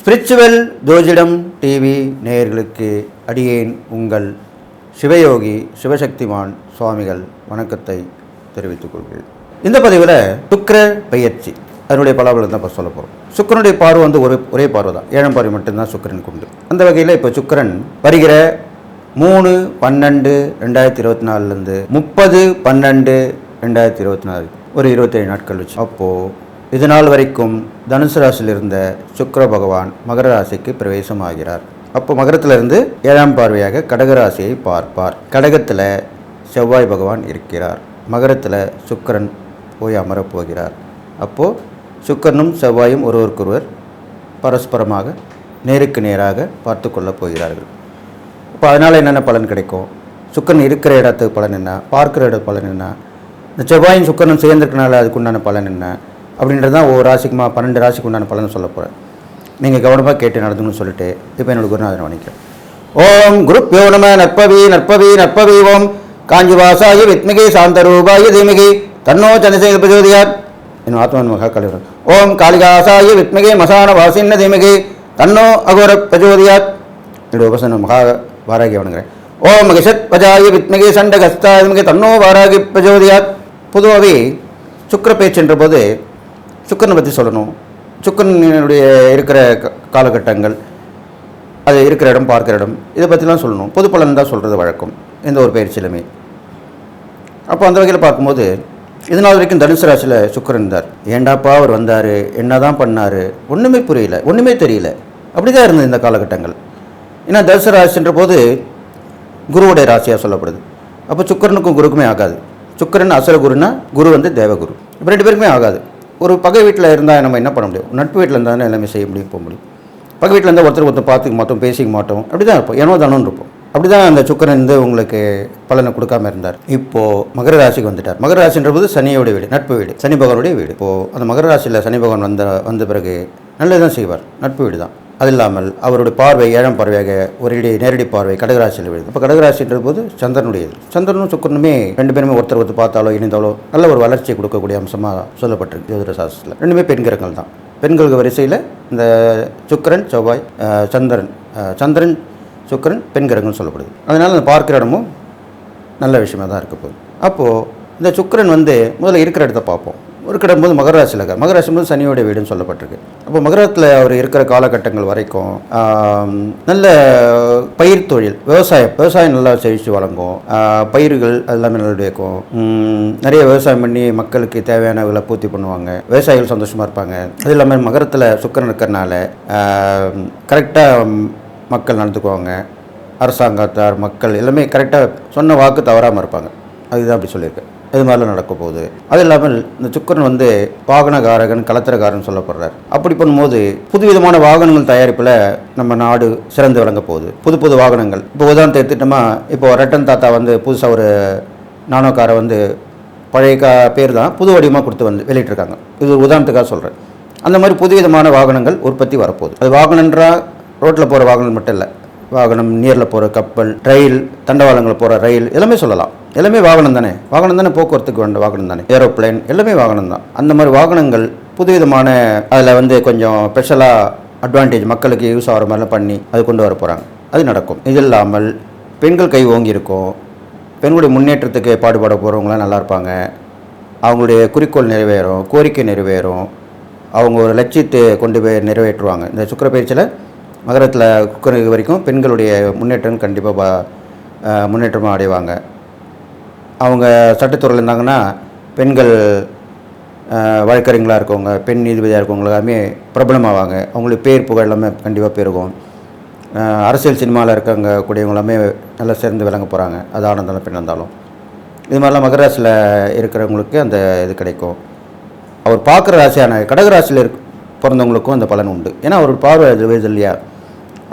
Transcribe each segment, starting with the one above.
Spiritual ஜோதிடம் TV நேயர்களுக்கு அடியேன் உங்கள் சிவயோகி சிவசக்திமான் சுவாமிகள் வணக்கத்தை தெரிவித்துக் கொள்கிறேன். இந்த பதிவில் சுக்கிர பெயர்ச்சி அதனுடைய பலாபலம் தான் இப்போ சொல்ல போகிறோம். சுக்கிரனுடைய பார்வை வந்து ஒரே பார்வை தான், 7ஆம் பார்வை மட்டும்தான் சுக்கிரனுக்கு உண்டு. அந்த வகையில் இப்போ சுக்கிரன் வருகிற 3/12/2024 30/12/2024 ஒரு 27 நாட்கள் வச்சு, அப்போது இது நாள் வரைக்கும் தனுசு ராசியில் இருந்த சுக்கிர பகவான் மகர ராசிக்கு பிரவேசம் ஆகிறார். அப்போ மகரத்திலிருந்து 7ஆம் பார்வையாக கடகராசியை பார்ப்பார். கடகத்தில் செவ்வாய் பகவான் இருக்கிறார், மகரத்தில் சுக்கிரன் போய் அமரப் போகிறார். அப்போது சுக்கிரனும் செவ்வாயும் ஒருவருக்கொருவர் பரஸ்பரமாக நேருக்கு நேராக பார்த்து கொள்ளப் போகிறார்கள். இப்போ அதனால் என்னென்ன பலன் கிடைக்கும்? சுக்கிரன் இருக்கிற இடத்துக்கு பலன் என்ன, பார்க்குற இடத்து பலன் என்ன, இந்த செவ்வாயும் சுக்கிரனும் சேர்ந்துருக்கனால அதுக்கு உண்டான பலன் என்ன அப்படின்றது தான் ஒவ்வொரு ராசிக்குமா 12 ராசிக்கு உண்டான பலன் சொல்ல போகிறேன். நீங்கள் கவனமாக கேட்டு நடந்துன்னு சொல்லிட்டு இப்போ என்னோட குருநாதனை வணிக்கிறேன். ஓம் குருப்யோ நம நற்பவி நற்பவி நற்பவி ஓம் காஞ்சிவாசாய வித்மிகி சாந்தரூபாய தீமிகி தன்னோ சந்திரசேகர பிரச்சோதயாத் என் ஆத்மன் மகா கலிவரன். ஓம் காளிகாசாய வித்மிகி மசான வாசின்ன தீமிகி தன்னோ அகோர பிரச்சோதயாத் என்னுடைய உபசன மகா வாராகி வணங்குறேன். ஓம் மகிஷத் பஜாய வித்மிகி சண்டகஸ்தாய தீமிகி தன்னோ வாராகி பிரச்சோதயாத். பொதுவாகவே சுக்கிர பேச்சுன்ற போது சுக்கிரனை பற்றி சொல்லணும். சுக்கிரனுடைய இருக்கிற காலகட்டங்கள், அது இருக்கிற இடம், பார்க்குற இடம், இதை பற்றிலாம் சொல்லணும். பொது பலன் தான் சொல்கிறது வழக்கம் எந்த ஒரு பயிற்சியிலுமே. அப்போ அந்த வகையில் பார்க்கும்போது இது நாள் வரைக்கும் தனுசு ராசியில் சுக்கிரன் இருந்தார். ஏண்டாப்பா அவர் வந்தார், என்ன தான் பண்ணார், ஒன்றுமே புரியல, ஒன்றுமே தெரியல, அப்படி தான் இருந்தது இந்த காலகட்டங்கள். ஏன்னா தனுசு ராசின்ற போது குருவுடைய ராசியாக சொல்லப்படுது. அப்போ சுக்கிரனுக்கும் குருக்குமே ஆகாது. சுக்கிரன் அசுர குருன்னா, குரு வந்து தேவகுரு. இப்போ 2 பேருக்குமே ஆகாது. ஒரு பகை வீட்டில் இருந்தால் நம்ம என்ன பண்ண முடியும்? நட்பு வீட்டில் இருந்தால் எல்லாமே செய்ய முடியும், போக முடியும். பகை வீட்டில் இருந்தால் ஒருத்தர் பார்த்துக்க மாட்டோம், பேசிக்க மாட்டோம், அப்படி தான் இருப்போம், ஏனோ தானோன்னு இருப்போம். அப்படி தான் அந்த சுக்கிரன் வந்து உங்களுக்கு பலனை கொடுக்காம இருந்தார். இப்போது மகர ராசிக்கு வந்துட்டார். மகர ராசின்ற போது சனியோட வீடு, நட்பு வீடு, சனி பகவானுடைய வீடு. இப்போது அந்த மகர ராசியில் சனி பகவான் வந்த பிறகு நல்லதுதான் செய்வார், நட்பு வீடு தான். அது இல்லாமல் அவருடைய பார்வை 7ஆம் பார்வையாக ஒரு நேரடி பார்வை கடகராசியில் விழுது. இப்போ கடகராசின்ற போது சந்திரனுடையது. சந்திரனும் சுக்கிரனுமே 2 பேருமே ஒருத்தர் பார்த்தாலோ இணைந்தாலோ நல்ல ஒரு வளர்ச்சியை கொடுக்கக்கூடிய அம்சமாக சொல்லப்பட்டிருக்கு ஜோதிட சாஸ்திரத்தில். 2மே பெண் கிரகங்கள் தான். பெண்களுக்கு வரிசையில் இந்த சுக்கிரன் செவ்வாய் சந்திரன் சுக்கிரன் பெண் கிரகங்கள் சொல்லப்படுது. அதனால் அந்த பார்க்குற இடமும் நல்ல விஷயமாக தான் இருக்க போகுது. அப்போது இந்த சுக்கிரன் வந்து முதல்ல இருக்கிற இடத்த பார்ப்போம். ஒரு கிடம்போது மகர ராசியில் இருக்கார். மகர ராசி போது சனியோடைய வீடுன்னு சொல்லப்பட்டிருக்கு. அப்போ மகரத்தில் அவர் இருக்கிற காலகட்டங்கள் வரைக்கும் நல்ல பயிர் தொழில், விவசாயம் நல்லா செழித்து வழங்கும். பயிர்கள் எல்லாமே நல்லா இருக்கும். நிறைய விவசாயம் பண்ணி மக்களுக்கு தேவையான விலை பூர்த்தி பண்ணுவாங்க. விவசாயிகள் சந்தோஷமாக இருப்பாங்க. அது இல்லாமல் மகரத்தில் சுக்கிரன் இருக்கிறனால கரெக்டாக மக்கள் நடந்துக்குவாங்க. அரசாங்கத்தார், மக்கள் எல்லாமே கரெக்டாக சொன்ன வாக்கு தவறாமல் இருப்பாங்க. அதுதான் அப்படி சொல்லியிருக்கு. இது மாதிரிலாம் நடக்க போகுது. அது இல்லாமல் இந்த சுக்கிரன் வந்து வாகனகாரகன், கலத்திரக்காரன் சொல்லப்படுறார். அப்படி பண்ணும்போது புதுவிதமான வாகனங்கள் தயாரிப்பில் நம்ம நாடு சிறந்து விளங்க போகுது. புது வாகனங்கள். இப்போ உதாரணத்தை எடுத்துட்டோமா, இப்போ ரட்டன் தாத்தா வந்து புதுசாக ஒரு நானோ காரை வந்து பழைய பேர் தான் புது வடிவமாக கொடுத்து வந்து வெளியிட்டிருக்காங்க. இது உதாரணத்துக்காக சொல்கிறேன். அந்த மாதிரி புதுவிதமான வாகனங்கள் உற்பத்தி வரப்போகுது. அது வாகனன்றா ரோட்டில் போகிற வாகனம் மட்டும் இல்லை, வாகனம், நீரில் போகிற கப்பல், ரயில், தண்டவாளங்களில் போகிற ரயில், எல்லாமே சொல்லலாம். எல்லாமே வாகனம் தானே, போக்குவரத்துக்கு வேண்ட வாகனம் தானே, ஏரோப்ளைன், எல்லாமே வாகனம் தான். அந்த மாதிரி வாகனங்கள் புதுவிதமான அதில் வந்து கொஞ்சம் ஸ்பெஷலாக அட்வான்டேஜ் மக்களுக்கு யூஸ் ஆகிற மாதிரிலாம் பண்ணி அது கொண்டு வர போகிறாங்க. அது நடக்கும். இது இல்லாமல் பெண்கள் கை ஓங்கி இருக்கும். பெண்களுடைய முன்னேற்றத்துக்கு பாடுபட போகிறவங்களாம் நல்லா இருப்பாங்க. அவங்களுடைய குறிக்கோள் நிறைவேறும், கோரிக்கை நிறைவேறும். அவங்க ஒரு லட்சியத்தை கொண்டு போய் நிறைவேற்றுவாங்க. இந்த சுக்கிர பயிற்சியில் மகரத்தில் சுக்கிர வரைக்கும் பெண்களுடைய முன்னேற்றம் கண்டிப்பாக முன்னேற்றமாக அடைவாங்க. அவங்க சட்டத்துறையில் இருந்தாங்கன்னா பெண்கள் வழக்கறிஞர்களாக இருக்கவங்க, பெண் நீதிபதியாக இருக்கவங்க எல்லாமே பிரபலமாவாங்க. அவங்களுக்கு பேர் புகழ் எல்லாமே கண்டிப்பாக பெருகும். அரசியல் சினிமாவில் இருக்கவங்க கூடியவங்க எல்லாமே நல்லா சேர்ந்து விளங்க போகிறாங்க. அது ஆனந்தாலும் பெண் இருந்தாலும். இது மாதிரிலாம் மகர ராசியில் இருக்கிறவங்களுக்கு அந்த இது கிடைக்கும். அவர் பார்க்குற ராசியான கடகராசியில் பிறந்தவங்களுக்கும் அந்த பலன் உண்டு. ஏன்னா அவர் பார்வை விழுது இல்லையா,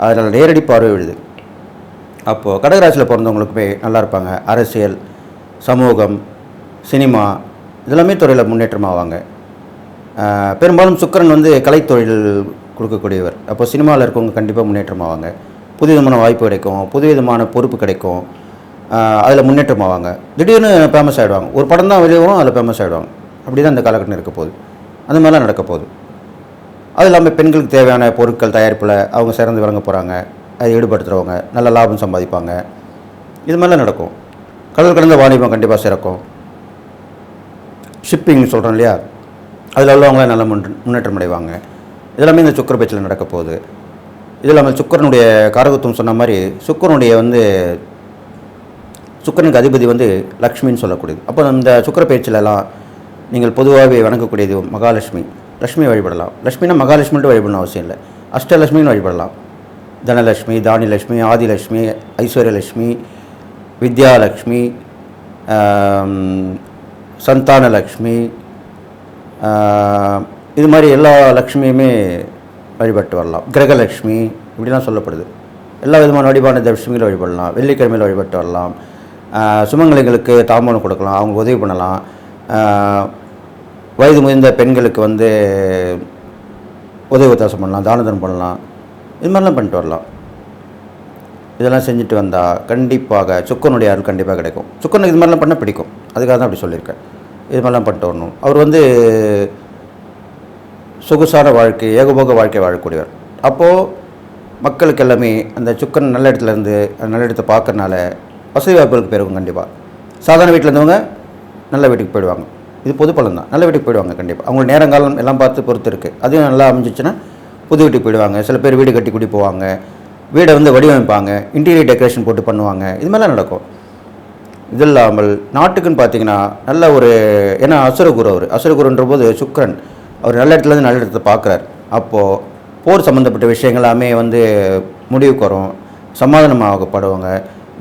அதனால் நேரடி பார்வை விழுது. அப்போது கடகராசியில் பிறந்தவங்களுக்குமே நல்லா இருப்பாங்க. அரசியல், சமூகம், சினிமா இதெல்லாமே துறையில் முன்னேற்றமாவாங்க. பெரும்பாலும் சுக்கிரன் வந்து கலைத்தொழில் கொடுக்கக்கூடியவர். அப்போ சினிமாவில் இருக்கவங்க கண்டிப்பாக முன்னேற்றமாவாங்க. புதுவிதமான வாய்ப்பு கிடைக்கும், புதுவிதமான பொறுப்பு கிடைக்கும். அதில் முன்னேற்றமாவாங்க. திடீர்னு ஃபேமஸ் ஆகிடுவாங்க. ஒரு படம் தான் வெளியே வரும், அதில் ஃபேமஸ் ஆகிடுவாங்க. அப்படி தான் இந்த காலகட்டம் இருக்க போகுது. அந்த மாதிரிலாம் நடக்க போகுது. அது இல்லாமல் பெண்களுக்கு தேவையான பொருட்கள் தயாரிப்பில் அவங்க சிறந்து விளங்க போகிறாங்க. அதை ஈடுபடுத்துகிறவங்க நல்ல லாபம் சம்பாதிப்பாங்க. இது மாதிரிலாம் நடக்கும். கடல் கடந்த வாணிபம் கண்டிப்பாக சிறக்கும். ஷிப்பிங் சொல்கிறோம் இல்லையா, அதில் உள்ளவங்க நல்ல முன்னேற்றம் அடைவாங்க. இதெல்லாமே இந்த சுக்கிர பேச்சில் நடக்க போகுது. இது இல்லாமல் சுக்கிரனுடைய காரகத்துவம் சொன்ன மாதிரி சுக்கிரனுக்கு அதிபதி லக்ஷ்மின்னு சொல்லக்கூடியது. அப்போ இந்த சுக்கிர பேச்சிலெல்லாம் நீங்கள் பொதுவாகவே வணங்கக்கூடியது மகாலட்சுமி. லக்ஷ்மி வழிபடலாம். லக்ஷ்மினா மகாலட்சுமின்ட்டு வழிபடணும் அவசியம் இல்லை, அஷ்டலட்சுமின்னு வழிபடலாம். தனலட்சுமி, தானியலட்சுமி, ஆதிலட்சுமி, ஐஸ்வர்யலட்சுமி, வித்யாலட்சுமி, சந்தானலக்ஷ்மி, இது மாதிரி எல்லா லக்ஷ்மியுமே வழிபட்டு வரலாம். கிரகலட்சுமி இப்படிலாம் சொல்லப்படுது. எல்லா விதமான வழிபாடு லட்சுமிகளை வழிபடலாம். வெள்ளிக்கிழமையில் வழிபட்டு வரலாம். சுமங்கலிகளுக்கு தாம்பூலம் கொடுக்கலாம், அவங்க உதவி பண்ணலாம். வயது முதிர்ந்த பெண்களுக்கு உதவி உத்தாசம் பண்ணலாம், தானதனம் பண்ணலாம். இது மாதிரிலாம் பண்ணிட்டு வரலாம். இதெல்லாம் செஞ்சுட்டு வந்தால் கண்டிப்பாக சுக்கரனுடைய அருள் கண்டிப்பாக கிடைக்கும். சுக்கரனுக்கு இது மாதிரிலாம் பண்ண பிடிக்கும், அதுக்காக தான் அப்படி சொல்லியிருக்கேன். இது மாதிரிலாம் பண்ணிட்டு வரணும். அவர் சொகுசான வாழ்க்கை, ஏகபோக வாழ்க்கை வாழக்கூடியவர். அப்போது மக்களுக்கு எல்லாமே அந்த சுக்கரன் நல்ல இடத்துலேருந்து நல்ல இடத்தை பார்க்கறனால வசதி வாய்ப்புகளுக்கு பெருகும். கண்டிப்பாக சாதாரண வீட்டில் இருந்தவங்க நல்ல வீட்டுக்கு போயிடுவாங்க. இது பொது பலன் தான். நல்ல வீட்டுக்கு போயிடுவாங்க கண்டிப்பாக. அவங்க நேரங்காலம் எல்லாம் பார்த்து பொறுத்து இருக்குது. அதுவும் நல்லா அமைஞ்சிச்சுன்னா புது வீட்டுக்கு போயிடுவாங்க. சில பேர் வீடு கட்டி குடி போவாங்க, வீடை வடிவமைப்பாங்க, இன்டீரியர் டெக்கரேஷன் போட்டு பண்ணுவாங்க. இது மாதிரிலாம் நடக்கும். இது இல்லாமல் நாட்டுக்குன்னு பார்த்தீங்கன்னா நல்ல ஏன்னா அசுரகுருன்ற போது சுக்கிரன் அவர் நல்ல இடத்துலேருந்து நல்ல இடத்தை பார்க்குறார். அப்போது போர் சம்மந்தப்பட்ட விஷயங்கள் எல்லாமே முடிவுக்கு வரும். சமாதானமாகப்படுவாங்க.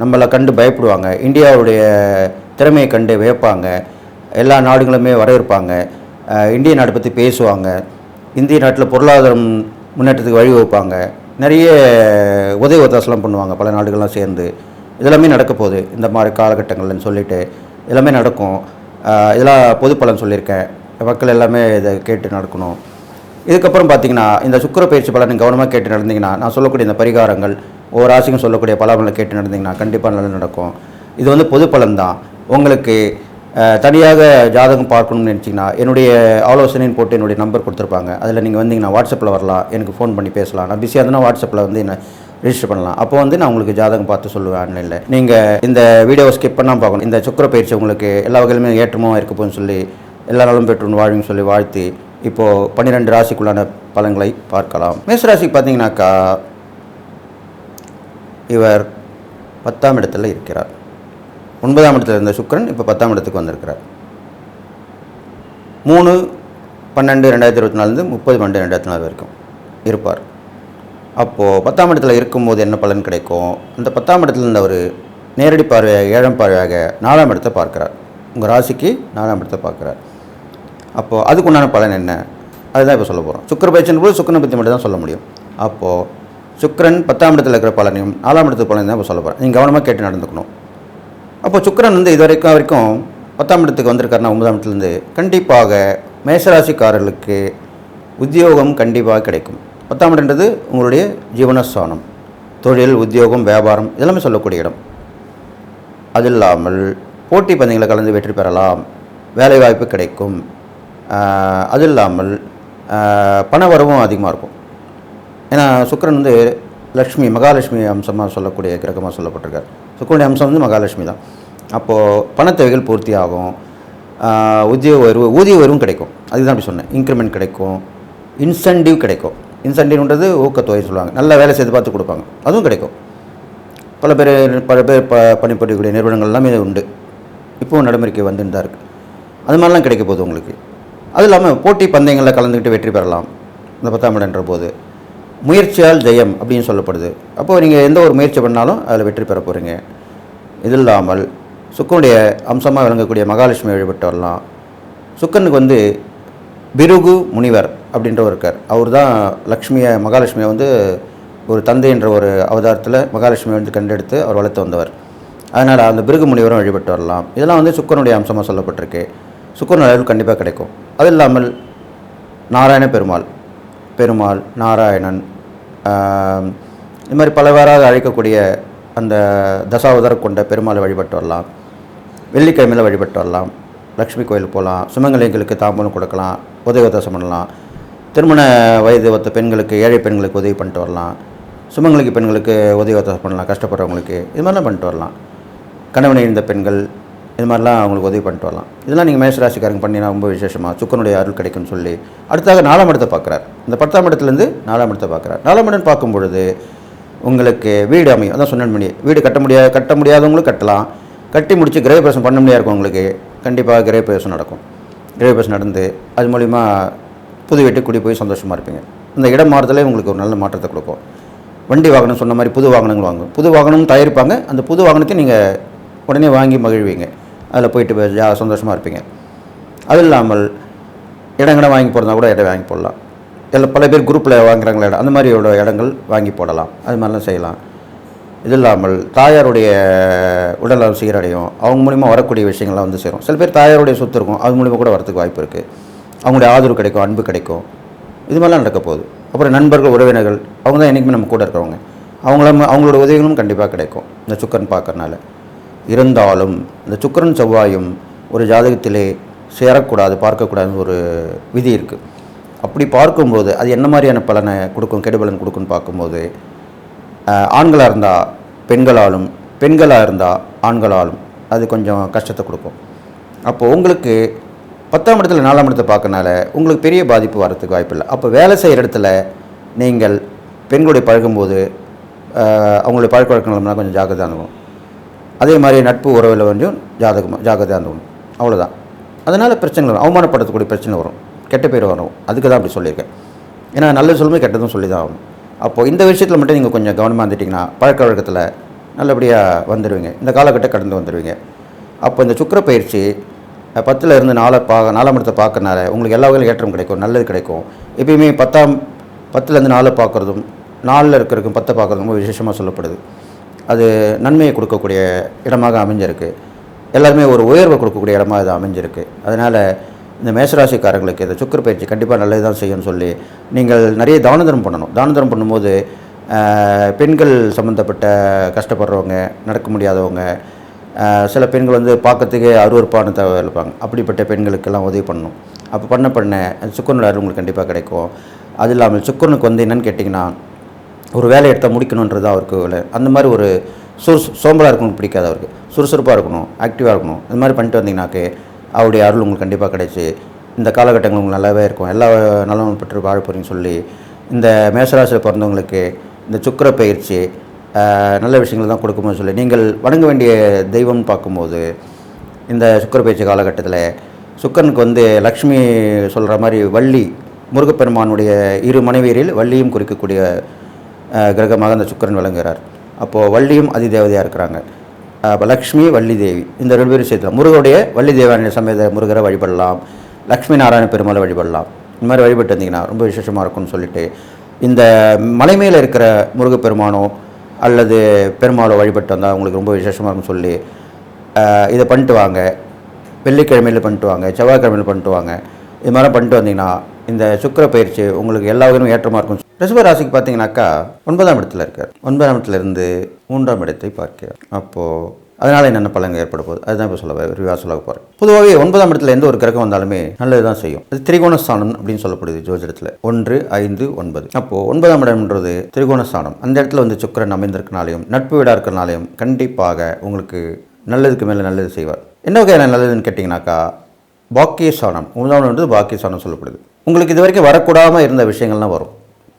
நம்மளை கண்டு பயப்படுவாங்க. இந்தியாவுடைய திறமையை கண்டு வியப்பாங்க. எல்லா நாடுகளுமே வரவேற்பாங்க. இந்திய நாட்டை பற்றி பேசுவாங்க. இந்திய நாட்டில் பொருளாதாரம் முன்னேற்றத்துக்கு வழிவகுப்பாங்க. நிறைய உதவி ஒத்தாசெல்லாம் பண்ணுவாங்க பல நாடுகள்லாம் சேர்ந்து. இதெல்லாமே நடக்க போகுது இந்த மாதிரி காலகட்டங்கள்னு சொல்லிட்டு எல்லாமே நடக்கும். இதெல்லாம் பொது பலன் சொல்லியிருக்கேன். மக்கள் எல்லாமே இதை கேட்டு நடக்கணும். இதுக்கப்புறம் பார்த்தீங்கன்னா இந்த சுக்கிர பயிற்சி பலன் கவனமாக கேட்டு நடந்தீங்கன்னா, நான் சொல்லக்கூடிய இந்த பரிகாரங்கள் ஒவ்வொரு ராசிக்கும் சொல்லக்கூடிய பலன்களை கேட்டு நடந்தீங்கன்னா கண்டிப்பாக நல்லது நடக்கும். இது பொது பலன் தான். உங்களுக்கு தனியாக ஜாதகம் பார்க்கணும்னு நினச்சிங்கன்னா என்னுடைய ஆலோசனைன்னு போட்டு என்னுடைய நம்பர் கொடுத்துருப்பாங்க. அதில் நீங்கள் வந்தீங்கன்னா வாட்ஸ்அப்பில் வரலாம், எனக்கு ஃபோன் பண்ணி பேசலாம். நான் பிஸியாக இருந்தேன்னா வாட்ஸ்அப்பில் என்ன ரிஜிஸ்டர் பண்ணலாம். அப்போ நான் உங்களுக்கு ஜாதகம் பார்த்து சொல்லுவேன் ஆன்லைனில். நீங்கள் இந்த வீடியோவை ஸ்கிப் பண்ணாமல் பார்க்கணும். இந்த சுக்கிர பயிற்சி உங்களுக்கு எல்லா வகையிலுமே ஏற்றமாக இருக்கப்போன்னு சொல்லி எல்லா நாளும் பெற்று வாழ்வின்னு சொல்லி வாழ்த்தி இப்போது 12 ராசிக்குள்ளான பலன்களை பார்க்கலாம். மேஷராசிக்கு பார்த்தீங்கன்னாக்கா இவர் 10ஆம் இடத்துல இருக்கிறார். 9ஆம் இடத்துல இருந்த சுக்கிரன் இப்போ 10ஆம் இடத்துக்கு வந்திருக்கிறார். 3/12/2024 30/12/2024 வரைக்கும் இருப்பார். அப்போது 10ஆம் இடத்துல இருக்கும்போது என்ன பலன் கிடைக்கும்? அந்த 10ஆம் இடத்துல இருந்த ஒரு நேரடி பார்வையாக 7ஆம் பார்வையாக 4ஆம் இடத்தை பார்க்குறார். உங்கள் ராசிக்கு 4ஆம் இடத்தை பார்க்குறார். அப்போது அதுக்குண்டான பலன் என்ன, அதுதான் இப்போ சொல்ல போகிறோம். சுக்கிர பயிற்சியின் போது சுக்கிரனை பற்றி மட்டும் தான் சொல்ல முடியும். அப்போது சுக்கிரன் 10ஆம் இடத்துல இருக்கிற பலனையும் 4ஆம் இடத்துக்கு பலனையும் தான் இப்போ சொல்ல போகிறேன். நீங்கள் கவனமாக கேட்டு நடந்துக்கணும். அப்போ சுக்கிரன் இது வரைக்கும் 10ஆம் இடத்துக்கு வந்திருக்காருன்னா 9ஆம் இடத்துலேருந்து கண்டிப்பாக மேஷராசிக்காரர்களுக்கு உத்தியோகம் கண்டிப்பாக கிடைக்கும். 10ஆம் இடம்ன்றது உங்களுடைய ஜீவனஸ்தானம், தொழில், உத்தியோகம், வியாபாரம் இதெல்லாமே சொல்லக்கூடிய இடம். அது இல்லாமல் போட்டி பந்தயங்களை கலந்து வெற்றி பெறலாம், வேலைவாய்ப்பு கிடைக்கும். அது இல்லாமல் பண வரவும் அதிகமாக இருக்கும். ஏன்னா சுக்கிரன் லக்ஷ்மி, மகாலட்சுமி அம்சமாக சொல்லக்கூடிய கிரகமாக சொல்லப்பட்டிருக்கார். சுக்கிரனுடைய அம்சம் மகாலட்சுமி தான். அப்போது பணத்தேவைகள் பூர்த்தி ஆகும். ஊதிய உயர்வும் கிடைக்கும். அதுதான் அப்படி சொன்னேன். இன்க்ரிமெண்ட் கிடைக்கும், இன்சென்டிவ் கிடைக்கும். இன்சென்டிவ்ன்றது ஊக்கத்தொகை சொல்லுவாங்க. நல்ல வேலை செய்து பார்த்து கொடுப்பாங்க, அதுவும் கிடைக்கும். பல பேர் பணிபுரியக்கூடிய நிறுவனங்கள் எல்லாமே உண்டு. இப்போவும் நடைமுறைக்கு வந்துட்டு தான் இருக்குது. அது மாதிரிலாம் கிடைக்க போகுது உங்களுக்கு. அது இல்லாமல் போட்டி பந்தயங்களில் கலந்துக்கிட்டு வெற்றி பெறலாம் இந்த 10ஆம் இடம்ன்ற போது. முயற்சியால் ஜெயம் அப்படின்னு சொல்லப்படுது. அப்போது நீங்கள் எந்த ஒரு முயற்சி பண்ணாலும் அதில் வெற்றி பெற போகிறீங்க. இது இல்லாமல் சுக்கரனுடைய அம்சமாக விளங்கக்கூடிய மகாலட்சுமி வழிபட்டு வரலாம். சுக்கரனுக்கு பிருகு முனிவர் அப்படின்றவர் இருக்கார். அவர் தான் மகாலட்சுமியை ஒரு தந்தை என்ற ஒரு அவதாரத்தில் மகாலட்சுமியை கண்டெடுத்து அவர் வளர்த்து வந்தவர். அதனால் அந்த பிருகு முனிவரும் வழிபட்டு வரலாம். இதெல்லாம் சுக்கிரனுடைய அம்சமாக சொல்லப்பட்டிருக்கு. சுக்கிரன் அருள் கண்டிப்பாக கிடைக்கும். அது இல்லாமல் நாராயண பெருமாள், நாராயணன், இது மாதிரி பலவாறாக அழைக்கக்கூடிய அந்த தசாவதாரம் கொண்ட பெருமாளை வழிபட்டு வரலாம். வெள்ளிக்கிழமையில் வழிபட்டு வரலாம். லக்ஷ்மி கோயிலுக்கு போகலாம், சுமங்கலிகளுக்கு தாம்பூலம் கொடுக்கலாம், உதவி உதாசம் பண்ணலாம், திருமண வயது ஒத்த பெண்களுக்கு, ஏழை பெண்களுக்கு உதவி பண்ணிட்டு வரலாம், சுமங்கலிக்கு பெண்களுக்கு உதவி உதாசம் பண்ணலாம், கஷ்டப்படுறவங்களுக்கு இது மாதிரிலாம் பண்ணிட்டு வரலாம். கணவனை இருந்த பெண்கள் இது மாதிரிலாம் அவங்களுக்கு உதவி பண்ணிட்டு வரலாம். இதெல்லாம் நீங்கள் மேஷராசிக்காரங்க பண்ணினா ரொம்ப விசேஷமாக சுக்கரனுடைய அருள் கிடைக்கும்னு சொல்லி அடுத்தாக 4ஆம் இடத்தை பார்க்குறார். இந்த 10ஆம் இடத்துலேருந்து 4ஆம் இடத்தை பார்க்குறார். 4ஆம் இடம் பார்க்கும் பொழுது உங்களுக்கு வீடு அமையும். அதான் சொன்னேன் மணி, வீடு கட்ட முடியாதவங்களும் கட்டலாம், கட்டி முடித்து கிரகப்பிரவேசம் பண்ண முடியாது இருக்கவங்களுக்கு கண்டிப்பாக கிரகப்பிரவேசம் நடக்கும். கிரகப்பிரவேசம் நடந்து அது மூலிமா புது வீட்டுக்கு குடி போய் சந்தோஷமாக இருப்பீங்க. இந்த இடம் மாறுதலே உங்களுக்கு ஒரு நல்ல மாற்றத்தை கொடுக்கும். வண்டி வாகனம் சொன்ன மாதிரி புது வாகனங்கள் வாங்கும், புது வாகனமும் தயாரிப்பாங்க. அந்த புது வாகனத்தை நீங்கள் உடனே வாங்கி மகிழ்வீங்க, அதில் போயிட்டு சந்தோஷமாக இருப்பீங்க. அது இல்லாமல் இடங்களை வாங்கி போடுறதா கூட இடம் வாங்கி போடலாம். எல்லாம் பல பேர் குரூப்பில் வாங்குறாங்களா இடம், அந்த மாதிரியோட இடங்கள் வாங்கி போடலாம், அது மாதிரிலாம் செய்யலாம். இது இல்லாமல் தாயாருடைய உடல்நலம் சீரடையும், அவங்க மூலிமா வரக்கூடிய விஷயங்கள்லாம் வந்து சேரும். சில பேர் தாயாருடைய சொத்து இருக்கும், அது மூலிமா கூட வரத்துக்கு வாய்ப்பு இருக்குது. அவங்களுடைய ஆதரவு கிடைக்கும், அன்பு கிடைக்கும், இது மாதிரிலாம் நடக்க போகுது. அப்புறம் நண்பர்கள், உறவினர்கள், அவங்க தான் என்றைக்குமே நம்ம கூட இருக்கிறவங்க, அவங்களோட உதவிகளும் கண்டிப்பாக கிடைக்கும் இந்த சுக்கரன் பார்க்கறனால. இருந்தாலும் இந்த சுக்கரன் செவ்வாயும் ஒரு ஜாதகத்திலே சேரக்கூடாது, பார்க்கக்கூடாதுன்னு ஒரு விதி இருக்குது. அப்படி பார்க்கும்போது அது என்ன மாதிரியான பலனை கொடுக்கும், கெடுபலன் கொடுக்குன்னு பார்க்கும்போது ஆண்களாக இருந்தால் பெண்களாலும், பெண்களாக இருந்தால் ஆண்களாலும் அது கொஞ்சம் கஷ்டத்தை கொடுக்கும். அப்போது உங்களுக்கு 10ஆம் இடத்துல 4ஆம் இடத்தை பார்க்கறனால உங்களுக்கு பெரிய பாதிப்பு வரத்துக்கு வாய்ப்பில்லை. அப்போ வேலை செய்கிற இடத்துல நீங்கள் பெண்களுடைய பழகும்போது அவங்களுடைய பழக்க வழக்கங்கள்லாம் கொஞ்சம் ஜாக்கிரதையாக இருந்துக்கணும். அதே மாதிரி நட்பு உறவில் கொஞ்சம் ஜாக்கிரதையாக இருந்துக்கணும், அவ்வளோதான். அதனால் பிரச்சனைகள் வரும், அவமானப்படுத்தக்கூடிய பிரச்சனை வரும், கெட்ட பேர் வரும். அதுக்கு தான் அப்படி சொல்லியிருக்கேன். ஏன்னா நல்லது சொல்லும்போது கெட்டதும் சொல்லி தான் ஆகணும். அப்போது இந்த விஷயத்தில் மட்டும் நீங்கள் கொஞ்சம் கவனமாக இருந்துட்டிங்கன்னா பழக்க வழக்கத்தில் நல்லபடியாக வந்துடுவீங்க, இந்த காலகட்டம் கடந்து வந்துடுவீங்க. அப்போ இந்த சுக்கிர பயிற்சி 10ல் இருந்து 4ஆம் இடத்தை பார்க்கறனால உங்களுக்கு எல்லா வகையிலும் ஏற்றம் கிடைக்கும், நல்லது கிடைக்கும். எப்பயுமே 10லேருந்து 4 பார்க்குறதும் 4ல் இருக்கிறதுக்கும் 10 பார்க்குறதும் ரொம்ப விசேஷமாக சொல்லப்படுது. அது நன்மையை கொடுக்கக்கூடிய இடமாக அமைஞ்சிருக்கு, எல்லாருமே ஒரு உயர்வை கொடுக்கக்கூடிய இடமாக இது அமைஞ்சிருக்கு. அதனால் இந்த மேஷராசிக்காரங்களுக்கு இந்த சுக்கிர பயிற்சி கண்டிப்பாக நல்லது தான் செய்யணும்னு சொல்லி நீங்கள் நிறைய தான தர்மம் பண்ணணும். தான தர்மம் பண்ணும்போது பெண்கள் சம்மந்தப்பட்ட கஷ்டப்படுறவங்க, நடக்க முடியாதவங்க, சில பெண்கள் வந்து பார்க்கறதுக்கே அருவருப்பான இருப்பாங்க, அப்படிப்பட்ட பெண்களுக்கெல்லாம் உதவி பண்ணணும். அப்போ பண்ண சுக்கரனோட அருள் உங்களுக்கு கண்டிப்பாக கிடைக்கும். அது இல்லாமல் சுக்கரனுக்கு வந்து என்னென்னு கேட்டிங்கன்னா, ஒரு வேலை எடுத்தால் முடிக்கணுன்றது அவருக்கு வேலை. அந்த மாதிரி ஒரு சோம்பலாக இருக்கணும் பிடிக்காது அவருக்கு, சுறுசுறுப்பாக இருக்கணும், ஆக்டிவாக இருக்கணும். இந்த மாதிரி பண்ணிட்டு வந்தீங்கன்னாக்கே அவருடைய அருள் உங்களுக்கு கண்டிப்பாக கிடைச்சி இந்த காலகட்டங்கள் உங்களுக்கு நல்லாவே இருக்கும், எல்லா நலமும் பெற்று வாழ போகிறீங்கன்னு சொல்லி இந்த மேஷராசியில் பிறந்தவங்களுக்கு இந்த சுக்கிர பயிற்சி நல்ல விஷயங்கள் தான் கொடுக்கும்போது சொல்லி நீங்கள் வணங்க வேண்டிய தெய்வம்னு பார்க்கும்போது இந்த சுக்கிர பயிற்சி காலகட்டத்தில் சுக்கரனுக்கு வந்து லக்ஷ்மி சொல்கிற மாதிரி வள்ளி, முருகப்பெருமானுடைய 2 மனைவியரில் வள்ளியும் குறிக்கக்கூடிய கிரகமாக அந்த சுக்கரன் விளங்குகிறார். அப்போது வள்ளியும் அதிதேவதையாக இருக்கிறாங்க. அப்போ லக்ஷ்மி, வள்ளி தேவி, இந்த 2 பேரும் சேர்த்துலாம். முருகனுடைய வள்ளி தேவான சமேத முருகரை வழிபடலாம், லக்ஷ்மி நாராயண பெருமாளை வழிபடலாம். இந்த மாதிரி வழிபட்டு வந்தீங்கன்னா ரொம்ப விசேஷமாக இருக்கும்னு சொல்லிட்டு இந்த மலை மேலே இருக்கிற முருகப்பெருமானோ அல்லது பெருமாளோ வழிபட்டு வந்தால் உங்களுக்கு ரொம்ப விசேஷமாக இருக்கும்னு சொல்லி இதை பண்ணிட்டு வாங்க. வெள்ளிக்கிழமையில் பண்ணிட்டு வாங்க, செவ்வாய்க்கிழமையில் பண்ணிட்டு வாங்க. இது மாதிரி பண்ணிட்டு வந்தீங்கன்னா இந்த சுக்கிர பயிற்சி உங்களுக்கு எல்லா வகையிலும் ஏற்றமாக இருக்கும். ரிஷப ராசிக்கு பார்த்தீங்கன்னாக்கா 9ஆம் இடத்துல இருக்கார். 9ஆம் இடத்துலேருந்து 3ஆம் இடத்தை பார்க்கிறார். அப்போது அதனால் என்னென்ன பலன்கள் ஏற்பட போகுது அதுதான் இப்போ விரிவாக சொல்ல போகிறேன். பொதுவாகவே 9ஆம் இடத்துல எந்த ஒரு கிரகம் வந்தாலுமே நல்லது தான் செய்யும். அது திரிகோணஸ்தானம் அப்படின்னு சொல்லப்படுது ஜோதிடத்தில். 1, 5, 9. அப்போது 9ஆம் இடம்ன்றது திரிகோணஸ்தானம். அந்த இடத்துல வந்து சுக்கிரன் அமைந்திருக்கனாலையும் நட்பு வீடாக இருக்கிறனாலையும் கண்டிப்பாக உங்களுக்கு நல்லதுக்கு மேலே நல்லது செய்வார். என்ன வகையான நல்லதுன்னு கேட்டிங்கனாக்கா பாக்கியஸ்தானம். 9ஆம் இடம்ன்றது பாக்கியஸ்தானம் சொல்லப்படுது. உங்களுக்கு இது வரைக்கும் வரக்கூடாமல் இருந்த விஷயங்கள்லாம் வரும்,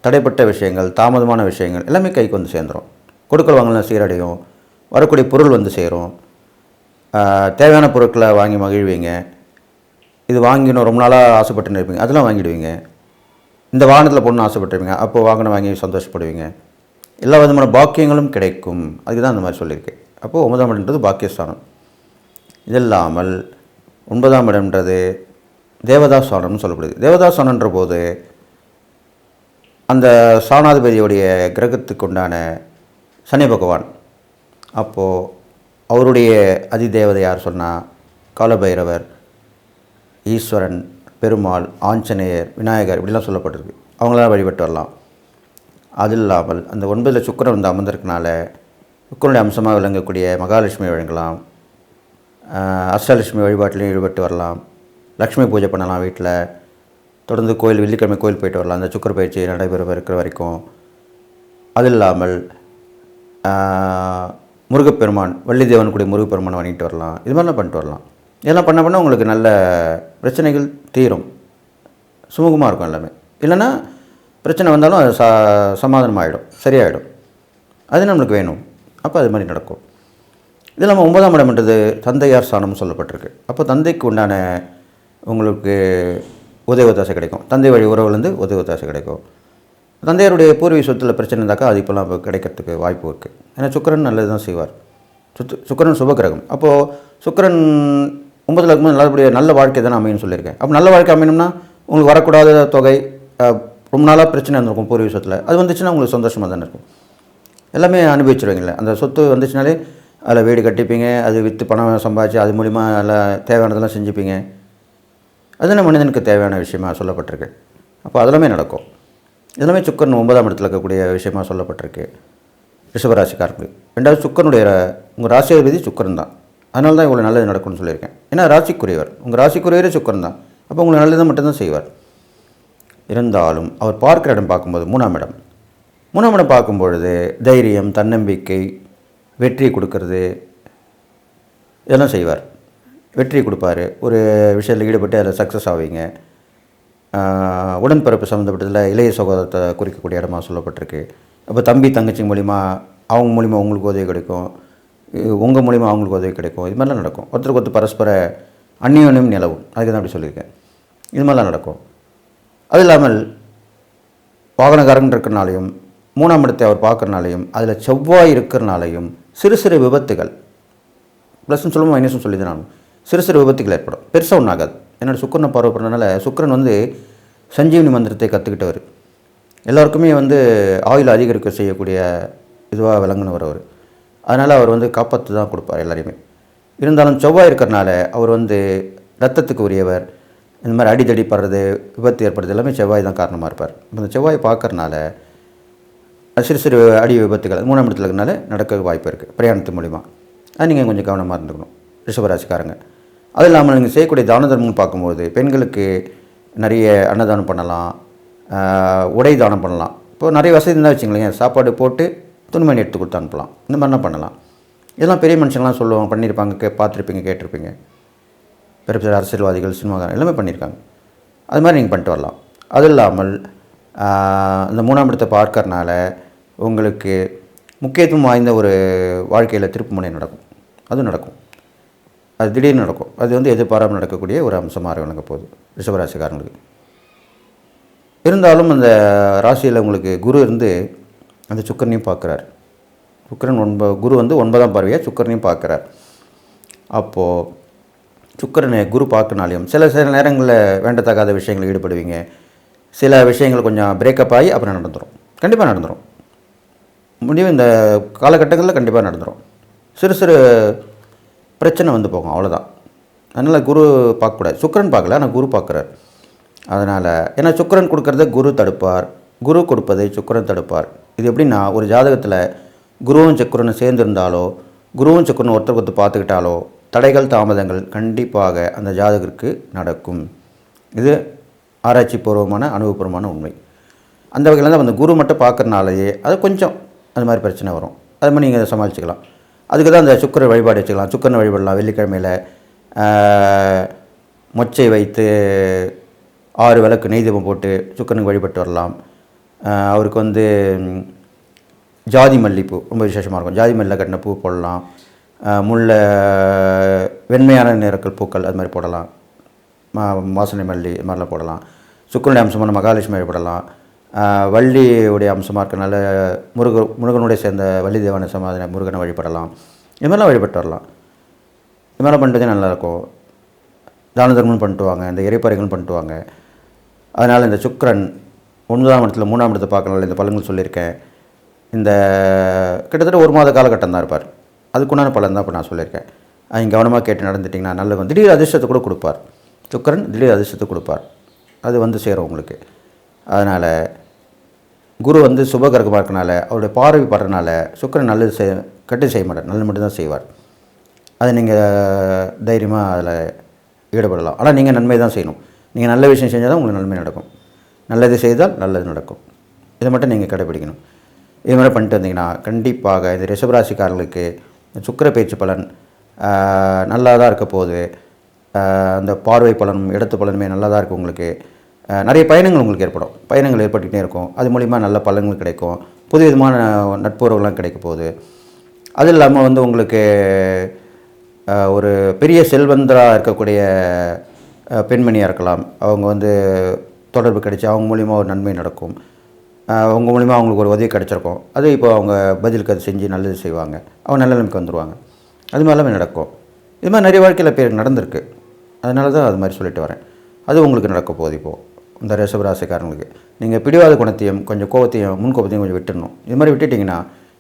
தடைப்பட்ட விஷயங்கள், தாமதமான விஷயங்கள் எல்லாமே கைக்கு வந்து சேர்ந்துடும். கொடுக்கல் வாங்கலாம் சீரடையும், வரக்கூடிய பொருள் வந்து சேரும், தேவையான பொருட்களை வாங்கி மகிழ்வீங்க. இது வாங்கினோம் ரொம்ப நாளாக ஆசைப்பட்டுன்னு இருப்பீங்க, அதெல்லாம் வாங்கிடுவீங்க. இந்த வாகனத்தில் போகணுன்னு ஆசைப்பட்டுருவீங்க, அப்போது வாகனம் வாங்கி சந்தோஷப்படுவீங்க. எல்லா விதமான பாக்கியங்களும் கிடைக்கும். அதுக்கு தான் அந்த மாதிரி சொல்லியிருக்கேன். அப்போது 9ஆம் இடம்ன்றது பாக்கியஸ்தானம். இது இல்லாமல் 9ஆம் இடம்ன்றது தேவதாஸ்தானம்னு சொல்லப்படுது. தேவதாஸ்தானன்ற போது அந்த சாணாதிபதியுடைய கிரகத்துக்கு உண்டான சனி பகவான். அப்போது அவருடைய அதிதேவதை யார் சொன்னால் காலபைரவர், ஈஸ்வரன், பெருமாள், ஆஞ்சநேயர், விநாயகர் இப்படிலாம் சொல்லப்பட்டிருக்கு. அவங்களாம் வழிபட்டு வரலாம். அது இல்லாமல் அந்த 9ல் சுக்கிரன் வந்து அமர்ந்திருக்கனால சுக்கிரனுடைய அம்சமாக விளங்கக்கூடிய மகாலட்சுமி வழங்கலாம். அஷ்டலட்சுமி வழிபாட்டிலையும் ஈடுபட்டு வரலாம். லக்ஷ்மி பூஜை பண்ணலாம் வீட்டில். தொடர்ந்து கோயில், வெள்ளிக்கிழமை கோயில் போயிட்டு வரலாம் அந்த சுக்கிர பயிற்சி நடைபெற இருக்கிற வரைக்கும். அது இல்லாமல் முருகப்பெருமான், வள்ளி தேவன் கூடிய முருகப்பெருமான் வணங்கிட்டு வரலாம். இது மாதிரிலாம் பண்ணிட்டு வரலாம். இதெல்லாம் பண்ண உங்களுக்கு நல்ல பிரச்சனைகள் தீரும், சுமூகமாக இருக்கும் எல்லாமே. இல்லைன்னா பிரச்சனை வந்தாலும் அது சமாதானம் ஆகிடும், சரியாயிடும். அது நம்மளுக்கு வேணும். அப்போ அது மாதிரி நடக்கும். இது இல்லாமல் 9ஆம் இடம்ன்றது தந்தையார் ஸ்தானம்னு சொல்லப்பட்டிருக்கு. அப்போ தந்தைக்கு உண்டான உங்களுக்கு உதவி ஒத்தாசை கிடைக்கும். தந்தை வழி உறவுலேருந்து உதவி ஒத்தாசை கிடைக்கும். தந்தையாருடைய பூர்வீக சொத்தில் பிரச்சனை இருந்தாக்கா அது இப்போல்லாம் கிடைக்கிறதுக்கு வாய்ப்பு இருக்குது. ஏன்னா சுக்கிரன் நல்லது தான் செய்வார். சுக்கிரன் சுபகிரகம். அப்போது சுக்கிரன் 9ல் இருக்கும்போது நல்லபடியாக நல்ல வாழ்க்கை தானே அமையும்னு சொல்லியிருக்கேன். அப்போ நல்ல வாழ்க்கை அமையணும்னா உங்களுக்கு வரக்கூடாத தொகை, ரொம்ப நாளாக பிரச்சனை இருந்திருக்கும் பூர்வீக சொத்தில், அது வந்துச்சுன்னா உங்களுக்கு சந்தோஷமாக தானே இருக்கும். எல்லாமே அனுபவிச்சுருவீங்களே. அந்த சொத்து வந்துச்சுனாலே அதில் வீடு கட்டிப்பீங்க, அது விற்று பணம் சம்பாதிச்சு அது மூலிமா எல்லாம் தேவையானதெல்லாம் செஞ்சுப்பீங்க. அதுதான் மனிதனுக்கு தேவையான விஷயமா சொல்லப்பட்டிருக்கு. அப்போ அதெல்லாமே நடக்கும். இதெல்லாமே சுக்கரன் 9ஆம் இடத்துல இருக்கக்கூடிய விஷயமாக சொல்லப்பட்டிருக்கு ரிஷபராசிக்காரங்களுக்கு. ரெண்டாவது சுக்கரனுடைய உங்கள் ராசியாதிபதி சுக்கரன் தான். அதனால தான் இவ்வளோ நல்லது நடக்கும்னு சொல்லியிருக்கேன். ஏன்னா ராசிக்குரியவர், உங்கள் ராசிக்குரியவரே சுக்கரன் தான். அப்போ உங்களுக்கு நல்லது மட்டும்தான் செய்வார். இருந்தாலும் அவர் பார்க்குற இடம் பார்க்கும்போது 3ஆம் இடம். 3ஆம் இடம் பார்க்கும்பொழுது தைரியம், தன்னம்பிக்கை, வெற்றி கொடுக்கறது இதெல்லாம் செய்வார். வெற்றி கொடுப்பார். ஒரு விஷயத்தில் ஈடுபட்டு அதில் சக்ஸஸ் ஆவீங்க. உடன்பிறப்பு சம்மந்தப்பட்டதில் இளைய சகோதரத்தை குறிக்கக்கூடிய இடமா சொல்லப்பட்டிருக்கு. அப்போ தம்பி தங்கச்சி மூலிமா அவங்க மூலிமா உங்களுக்கு உதவி கிடைக்கும், உங்கள் மூலிமா அவங்களுக்கு உதவி கிடைக்கும். இது மாதிரிலாம் நடக்கும். ஒருத்தருக்கு ஒருத்தர் பரஸ்பர அந்நியோன்யம் நிலவும். அதுக்கு தான் அப்படி சொல்லியிருக்கேன். இது மாதிரிலாம் நடக்கும். அது இல்லாமல் வாகனக்காரன் இருக்கிறனாலையும் 3ஆம் இடத்தை அவர் பார்க்குறனாலையும் அதில் செவ்வாய் இருக்கிறனாலையும் சிறு சிறு விபத்துகள், ப்ளஸ்ன்னு சொல்லுவோம் மைனஸ்ன்னு சொல்லி தான் நான், சிறு சிறு விபத்துகள் ஏற்படும். பெருசாக ஒன்றும் ஆகாது. என்னோட சுக்கரனை பார்வைப்படுறதுனால சுக்கரன் சஞ்சீவனி மந்திரத்தை கற்றுக்கிட்டவர். எல்லாருக்குமே ஆயுள் அதிகரிக்க செய்யக்கூடிய இதுவாக விளங்கினவர் அவர். அதனால் அவர் காப்பாற்று தான் கொடுப்பார் எல்லாரையுமே. இருந்தாலும் செவ்வாய் இருக்கிறனால அவர் ரத்தத்துக்கு உரியவர். இந்த மாதிரி அடித்தடி படுறது, விபத்து ஏற்படுறது எல்லாமே செவ்வாய் தான் காரணமாக இருப்பார். இந்த செவ்வாய் பார்க்கறனால சிறு சிறு அடி விபத்துகள் 3ஆம் இடத்துல இருக்கிறனால நடக்க வாய்ப்பு இருக்குது பிரயாணத்து மூலிமா. அது நீங்கள் கொஞ்சம் கவனமாக இருந்துக்கணும் ரிஷபராசிக்காரங்க. அது இல்லாமல் நீங்கள் செய்யக்கூடிய தான தர்மம்னு பார்க்கும்போது பெண்களுக்கு நிறைய அன்னதானம் பண்ணலாம், உடை தானம் பண்ணலாம். இப்போது நிறைய வசதி இருந்தால் வச்சுங்களேன், சாப்பாடு போட்டு துணிமணி எடுத்து கொடுத்து அனுப்பலாம். இந்த மாதிரிலாம் பண்ணலாம். இதெல்லாம் பெரிய மனுஷங்களாம் சொல்லுவாங்க, பண்ணியிருப்பாங்க, பார்த்துருப்பீங்க, கேட்டிருப்பீங்க. பெரிய பெரிய அரசியல்வாதிகள், சினிமாக்காரங்க எல்லாமே பண்ணியிருக்காங்க. அது மாதிரி நீங்கள் பண்ணிட்டு வரலாம். அது இல்லாமல் இந்த 3ஆம் இடத்தை பார்க்கறனால உங்களுக்கு முக்கியத்துவம் வாய்ந்த ஒரு வாழ்க்கையில் திருப்புமுனை நடக்கும். அது நடக்கும். அது திடீர்னு நடக்கும். அது எதிர்பாராமல் நடக்கக்கூடிய ஒரு அம்சமாக விளங்க போகுது ரிஷபராசிக்காரங்களுக்கு. இருந்தாலும் அந்த ராசியில் உங்களுக்கு குரு அந்த சுக்கரனையும் பார்க்குறார். சுக்கரன் குரு 9ஆம் பார்வையாக சுக்கரனையும் பார்க்குறார். அப்போது சுக்கரனை குரு பார்க்கனாலையும் சில நேரங்களில் வேண்டத்தகாத விஷயங்களில் ஈடுபடுவீங்க. சில விஷயங்கள் கொஞ்சம் பிரேக்கப் ஆகி அப்புறம் நடந்துடும். கண்டிப்பாக நடந்துடும். முடிவு இந்த காலகட்டங்களில் கண்டிப்பாக நடந்துடும். சிறு சிறு பிரச்சனை போகும், அவ்வளோதான். அதனால் குரு பார்க்கக்கூடாது. சுக்கரன் பார்க்கல, ஆனால் குரு பார்க்குறார். அதனால் ஏன்னா சுக்கரன் கொடுக்கறத குரு தடுப்பார், குரு கொடுப்பதை சுக்கரன் தடுப்பார். இது எப்படின்னா, ஒரு ஜாதகத்தில் குருவும் சுக்கரனும் சேர்ந்துருந்தாலோ, குருவும் சுக்கரனும் ஒருத்தருக்கு பார்த்துக்கிட்டாலோ தடைகள், தாமதங்கள் கண்டிப்பாக அந்த ஜாதகருக்கு நடக்கும். இது ஆராய்ச்சி பூர்வமான அனுபவபூர்வமான உண்மை. அந்த வகையில் தான் குரு மட்டும் பார்க்குறனாலேயே அது கொஞ்சம் அது மாதிரி பிரச்சனை வரும். அது மாதிரி நீங்கள் சமாளிச்சுக்கலாம். அதுக்கு தான் அந்த சுக்கர வழிபாடு வச்சுக்கலாம். சுக்கரனை வழிபடலாம். வெள்ளிக்கிழமையில் மொச்சை வைத்து 6 விளக்கு நெய் தீபம் போட்டு சுக்கரனுக்கு வழிபட்டு வரலாம். அவருக்கு ஜாதி மல்லிப்பூ ரொம்ப விசேஷமாக இருக்கும். ஜாதி மல்லியில் கட்டின பூ போடலாம். முல்லை வெண்மையான நிறங்கள் பூக்கள் அது மாதிரி போடலாம். வாசனை மல்லி இது மாதிரிலாம் போடலாம். சுக்கரனுடைய அம்சமான மகாலட்சுமி வழிபடலாம். வள்ளியுடைய அம்சமாக இருக்கனால முருகனுடைய சேர்ந்த வள்ளி தேவனை சமாதான முருகனை வழிபடலாம். இது மாதிரிலாம் வழிபட்டு வரலாம். இது மாதிரிலாம் பண்ணுறதே நல்லாயிருக்கும். தான தர்மம் பண்ணிட்டு வாங்க, இந்த இறைப்பறைகளும் பண்ணிட்டு வாங்க. அதனால் இந்த சுக்கரன் 9ஆம் இடத்துல 3ஆம் இடத்தை பார்க்கறனால இந்த பலன்கள் சொல்லியிருக்கேன். இந்த கிட்டத்தட்ட 1 மாத காலகட்டம் தான் இருப்பார். அதுக்குண்டான பலன் தான் இப்போ நான் சொல்லியிருக்கேன். அவங்க கவனமாக கேட்டு நடந்துட்டிங்கன்னா நல்லது. திடீர் அதிர்ஷ்டத்தை கூட கொடுப்பார். சுக்கரன் திடீர் அதிர்ஷ்டத்தை கொடுப்பார். அது சேரும் உங்களுக்கு. அதனால் குரு சுபகிரகமாக இருக்கனால அவருடைய பார்வை படுறதுனால சுக்கரன் நல்லது கெட்டு செய்ய மாட்டார், நல்லது மட்டும்தான் செய்வார். அதை நீங்கள் தைரியமாக அதில் ஈடுபடலாம். ஆனால் நீங்கள் நன்மை தான் செய்யணும். நீங்கள் நல்ல விஷயம் செஞ்சால் தான் உங்களுக்கு நன்மை நடக்கும். நல்லது செய்தால் நல்லது நடக்கும். இதை மட்டும் நீங்கள் கடைப்பிடிக்கணும். இது மாதிரி பண்ணிட்டு வந்தீங்கன்னா கண்டிப்பாக இந்த ரிஷபராசிக்காரர்களுக்கு சுக்கிர பயிற்சி பலன் நல்லா தான் இருக்க போகுது. அந்த பார்வை பலனும் இடத்து பலனுமே நல்லா தான் இருக்கும். உங்களுக்கு நிறைய பயணங்கள் உங்களுக்கு ஏற்படும். பயணங்கள் ஏற்பட்டுக்கிட்டே இருக்கும். அது மூலிமா நல்ல பலன்கள் கிடைக்கும். புது விதமான நட்புறவுகள்லாம் கிடைக்க போகுது. அது இல்லாமல் உங்களுக்கு ஒரு பெரிய செல்வந்தராக இருக்கக்கூடிய பெண்மணியாக இருக்கலாம். அவங்க தொடர்பு கிடைச்சி அவங்க மூலிமா ஒரு நன்மை நடக்கும். அவங்க மூலிமா அவங்களுக்கு ஒரு உதவி கிடச்சிருக்கும். அது இப்போ அவங்க பதிலுக்கு அது செஞ்சு நல்லது செய்வாங்க. அவங்க நல்ல நிலைமைக்கு வந்துடுவாங்க. அது மாதிரிலாம் நடக்கும். இது மாதிரி நிறைய வாழ்க்கையில் பேருக்கு நடந்திருக்கு. அதனால தான் அது மாதிரி சொல்லிட்டு வரேன். அது உங்களுக்கு நடக்க போகுது. இப்போது இந்த ரிஷபராசிக்காரங்களுக்கு நீங்கள் பிடிவாத குணத்தையும் கொஞ்சம் கோபத்தையும் முன்கோபத்தையும் கொஞ்சம் விட்டுடணும். இது மாதிரி விட்டுட்டிங்கன்னா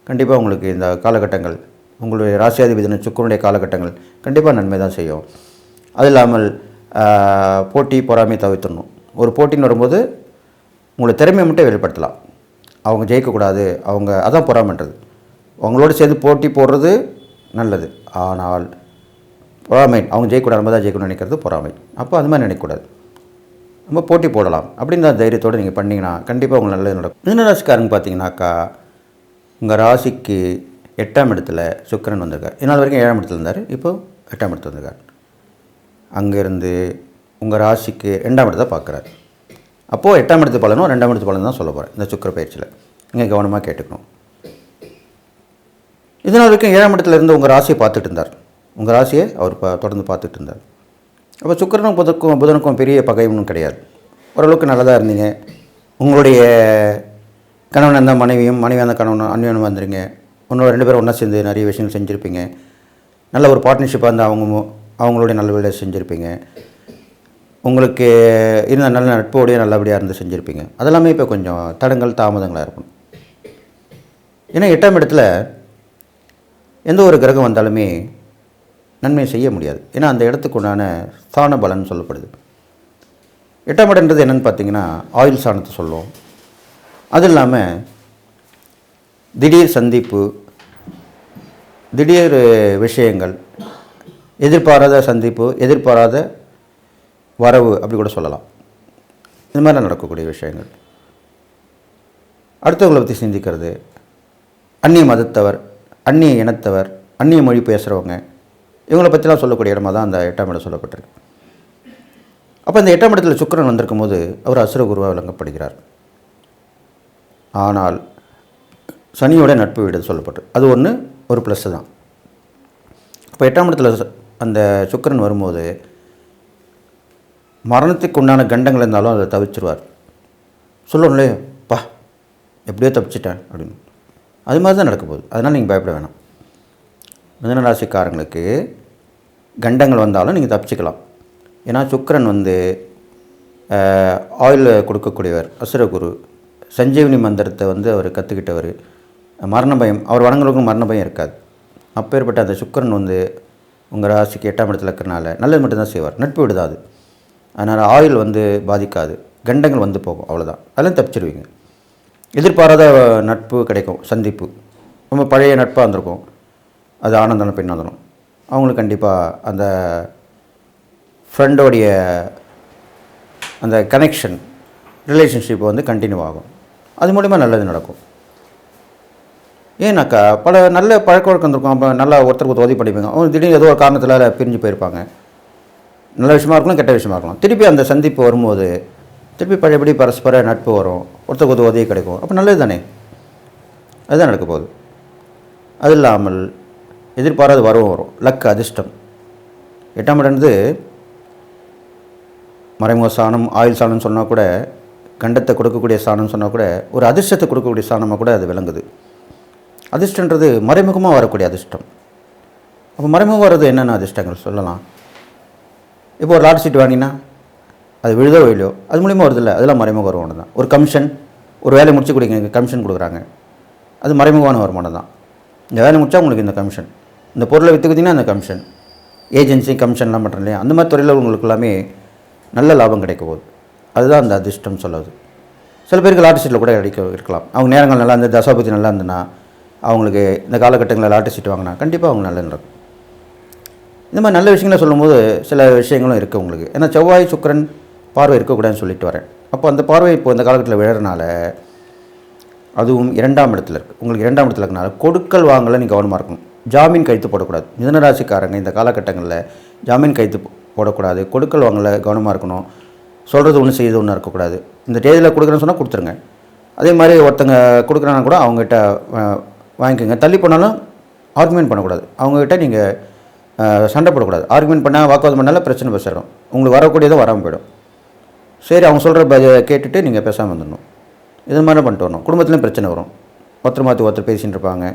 கண்டிப்பாக உங்களுக்கு இந்த காலகட்டங்கள் உங்களுடைய ராசியாதிபதியான சுக்கிரனுடைய காலகட்டங்கள் கண்டிப்பாக நன்மை தான் செய்யும். அது இல்லாமல் போட்டி பொறாமை தவிர்த்துடணும். ஒரு போட்டின்னு வரும்போது உங்களை திறமையை மட்டும் வெளிப்படுத்தலாம். அவங்க ஜெயிக்கக்கூடாது, அவங்க அதான் பொறாமைன்றது. அவங்களோட சேர்ந்து போட்டி போடுறது நல்லது. ஆனால் பொறாமை அவங்க ஜெயிக்கக்கூடாது, நம்ம தான் ஜெயிக்கணும்னு நினைக்கிறது பொறாமை. அப்போ அது மாதிரி நினைக்கக்கூடாது. நம்ம போட்டி போடலாம் அப்படின்னு தான் தைரியத்தோடு நீங்கள் பண்ணிங்கன்னா கண்டிப்பாக உங்களுக்கு நல்லது நடக்கும். மீனராசிக்காரங்க பார்த்தீங்கன்னாக்கா உங்கள் ராசிக்கு 8ஆம் இடத்துல சுக்கிரன் வந்திருக்கார். இதனால் வரைக்கும் 7ஆம் இடத்துல இருந்தார். இப்போது 8ஆம் இடத்துல வந்திருக்கார். அங்கேருந்து உங்கள் ராசிக்கு 2ஆம் இடத்தை பார்க்குறாரு. அப்போது 8ஆம் இடத்து பலனும் 2ஆம் இடத்து பலன் தான் சொல்ல போகிறேன் இந்த சுக்கிர பயிற்சியில். நீங்கள் கவனமாக கேட்டுக்கணும். இதனால் வரைக்கும் 7ஆம் இடத்துல இருந்து உங்கள் ராசியை பார்த்துட்டு இருந்தார். உங்கள் ராசியை அவர் தொடர்ந்து பார்த்துட்டு இருந்தார். அப்போ சுக்கிரனும் புதனுக்கும் பெரிய பகை ஒன்றும் கிடையாது. ஓரளவுக்கு நல்லதாக இருந்தீங்க. உங்களுடைய கணவன் அந்த மனைவியும் அந்த கணவன் அந்நியனும் வந்துடுங்க. இன்னொரு 2 பேரும் ஒன்றா சேர்ந்து நிறைய விஷயங்கள் செஞ்சுருப்பீங்க. நல்ல ஒரு பார்ட்னர்ஷிப்பாக இருந்து அவங்களுடைய நல்ல வேலையை செஞ்சுருப்பீங்க. உங்களுக்கு இருந்த நல்ல நட்போடைய நல்லபடியாக இருந்து செஞ்சுருப்பீங்க. அதெல்லாமே இப்போ கொஞ்சம் தடங்கள் தாமதங்களாக இருக்கும். ஏன்னா 8ஆம் இடத்துல எந்த ஒரு கிரகம் வந்தாலுமே நன்மை செய்ய முடியாது. ஏன்னா அந்த இடத்துக்கு உண்டான ஸ்தான பலன் சொல்லப்படுது. 8ஆம் இடம்ன்றது என்னென்னு பார்த்தீங்கன்னா ஆயுள் ஸ்தானத்தை சொல்லுவோம். அது இல்லாமல் திடீர் சந்திப்பு, திடீர் விஷயங்கள், எதிர்பாராத சந்திப்பு, எதிர்பாராத வரவு அப்படி கூட சொல்லலாம். இது மாதிரி நடக்கக்கூடிய விஷயங்கள். அடுத்தவங்களை பற்றி சிந்திக்கிறது, அந்நிய மதத்தவர், அந்நிய இனத்தவர், அந்நிய மொழி பேசுகிறவங்க, இவங்களை பற்றிலாம் சொல்லக்கூடிய இடமா தான் அந்த 8ஆம் இடம் சொல்லப்பட்டிருக்கு. அப்போ இந்த 8ஆம் இடத்துல சுக்கிரன் வந்திருக்கும் போது அவர் அசுர குருவாக விளங்கப்படுகிறார். ஆனால் சனியோட நட்பு வீடு சொல்லப்பட்டு அது ஒரு ப்ளஸ்ஸு தான். இப்போ 8ஆம் இடத்துல அந்த சுக்கிரன் வரும்போது மரணத்துக்கு உண்டான கண்டங்கள் இருந்தாலும் அதை தவிர்த்துருவார். சொல்லணும்லே பா எப்படியோ தப்பிச்சிட்டேன் அப்படின்னு. அது மாதிரி தான் நடக்க போகுது. அதனால் நீங்கள் பயப்பட வேணாம். மிதுன ராசிக்காரங்களுக்கு கண்டங்கள் வந்தாலும் நீங்கள் தப்பிச்சிக்கலாம். ஏன்னா சுக்கிரன் ஆயில் கொடுக்கக்கூடியவர், அசுரகுரு, சஞ்சீவனி மந்திரத்தை அவர் கற்றுக்கிட்டவர். மரண பயம் அவர் வணங்குறவங்களுக்கும் மரண பயம் இருக்காது. அப்பேற்பட்ட அந்த சுக்கிரன் உங்கள் ராசிக்கு 8ஆம் இடத்துல இருக்கிறனால நல்லது மட்டும்தான் செய்வார். நட்பு விடுதாது. அதனால் ஆயில் பாதிக்காது. கண்டங்கள் போகும், அவ்வளோதான். அதெல்லாம் தப்பிச்சிடுவீங்க. எதிர்பாராத நட்பு கிடைக்கும், சந்திப்பு. ரொம்ப பழைய நட்பாக இருந்திருக்கும், அது ஆனந்தனம் பெண்ணாந்தனம். அவங்களுக்கு கண்டிப்பாக அந்த ஃப்ரெண்டோடைய அந்த கனெக்ஷன் ரிலேஷன்ஷிப் கண்டினியூ ஆகும். அது மூலிமா நல்லது நடக்கும். ஏன்னாக்கா பல நல்ல பழக்க வழக்கம் இருக்கும். அப்போ நல்லா ஒருத்தருக்கு உதவி பண்ணிப்பாங்க. அவங்க திடீர்னு ஏதோ ஒரு காரணத்தில் பிரிஞ்சு போயிருப்பாங்க. நல்ல விஷயமா இருக்கலாம், கெட்ட விஷயமா இருக்கலாம். திருப்பி அந்த சந்திப்பு வரும்போது திருப்பி பழையபடி பரஸ்பர நட்பு வரும், ஒருத்தருக்கு உதவி கிடைக்கும். அப்போ நல்லது தானே, அதுதான் நடக்க போகுது. அது இல்லாமல் எதிர்பாராத வரவும் வரும். லக், அதிர்ஷ்டம். 8ஆம் இடம்ன்றது மறைமுக ஸ்தானம், ஆயுள் ஸ்தானம்னு சொன்னால் கூட, கண்டத்தை கொடுக்கக்கூடிய ஸ்தானம்னு சொன்னால் கூட, ஒரு அதிர்ஷ்டத்தை கொடுக்கக்கூடிய ஸ்தானமாக கூட அது விளங்குது. அதிர்ஷ்டன்றது மறைமுகமாக வரக்கூடிய அதிர்ஷ்டம். அப்போ மறைமுகம் வர்றது என்னென்ன அதிர்ஷ்டங்கள் சொல்லலாம். இப்போ ஒரு லாட் சீட் வாங்கினா அது விழுதோ இல்லையோ அது மூலிமா வருது இல்லை, அதெல்லாம் மறைமுக வருமானம் தான். ஒரு கமிஷன், ஒரு வேலையை முடிச்சு கொடுங்க, கமிஷன் கொடுக்குறாங்க, அது மறைமுகமான வருமானம் தான். இந்த வேலை முடிச்சா உங்களுக்கு இந்த கமிஷன், இந்த பொருளை விற்றுக்கிட்டிங்கன்னா அந்த கமிஷன், ஏஜென்சி கமிஷன்லாம் பண்ணுறோம் இல்லையா, அந்த மாதிரி துறையில் உங்களுக்கு எல்லாமே நல்ல லாபம் கிடைக்க போகுது. அதுதான் அந்த அதிர்ஷ்டம் சொல்லுது. சில பேருக்கு லாட்டரி சீட்டில் கூட இருக்கலாம். அவங்க நேரங்கள் நல்லா இருந்து, தசாபதி நல்லா இருந்துன்னா, அவங்களுக்கு இந்த காலகட்டங்களில் லாட்டரி சீட் வாங்கினா கண்டிப்பாக அவங்க நல்லா நடக்கும். இந்த மாதிரி நல்ல விஷயங்களை சொல்லும்போது சில விஷயங்களும் இருக்குது உங்களுக்கு. ஏன்னா செவ்வாய் சுக்கிரன் பார்வை இருக்கக்கூடாதுன்னு சொல்லிட்டு வரேன். அப்போ அந்த பார்வை இப்போ இந்த காலகட்டத்தில் விழறனால, அதுவும் 2ஆம் இடத்துல இருக்குது. உங்களுக்கு 2ஆம் இடத்துல இருக்கனால கொடுக்கல் வாங்கல நீங்கள் கவனமாக இருக்கணும். ஜாமீன் கைத்து போடக்கூடாது. மிதுனராசிக்காரங்க இந்த காலகட்டங்களில் ஜாமீன் கைத்து போடக்கூடாது. கொடுக்கல் வாங்கல கவனமாக இருக்கணும். சொல்கிறது ஒன்று செய்யுது ஒன்று இருக்கக்கூடாது. இந்த தேதியில் கொடுக்குறேன்னு சொன்னால் கொடுத்துருங்க. அதே மாதிரி ஒருத்தங்க கொடுக்குறாங்கன்னா கூட அவங்ககிட்ட வாங்கிக்கோங்க. தள்ளி போனாலும் ஆர்குமெண்ட் பண்ணக்கூடாது. அவங்ககிட்ட நீங்கள் சண்டை போடக்கூடாது. ஆர்குமெண்ட் பண்ணால் வாக்குவாதம் பண்ணாலும் பிரச்சனை பேசிடும். உங்களுக்கு வரக்கூடியதும் வராமல் போயிடும். சரி, அவங்க சொல்கிற கேட்டுட்டு நீங்கள் பேசாமல் வந்துடணும். இது மாதிரி பண்ணிட்டு வரணும். குடும்பத்துலேயும் பிரச்சனை வரும். ஒருத்தர் மாற்றி ஒருத்தர் பேசிகிட்டு இருப்பாங்க.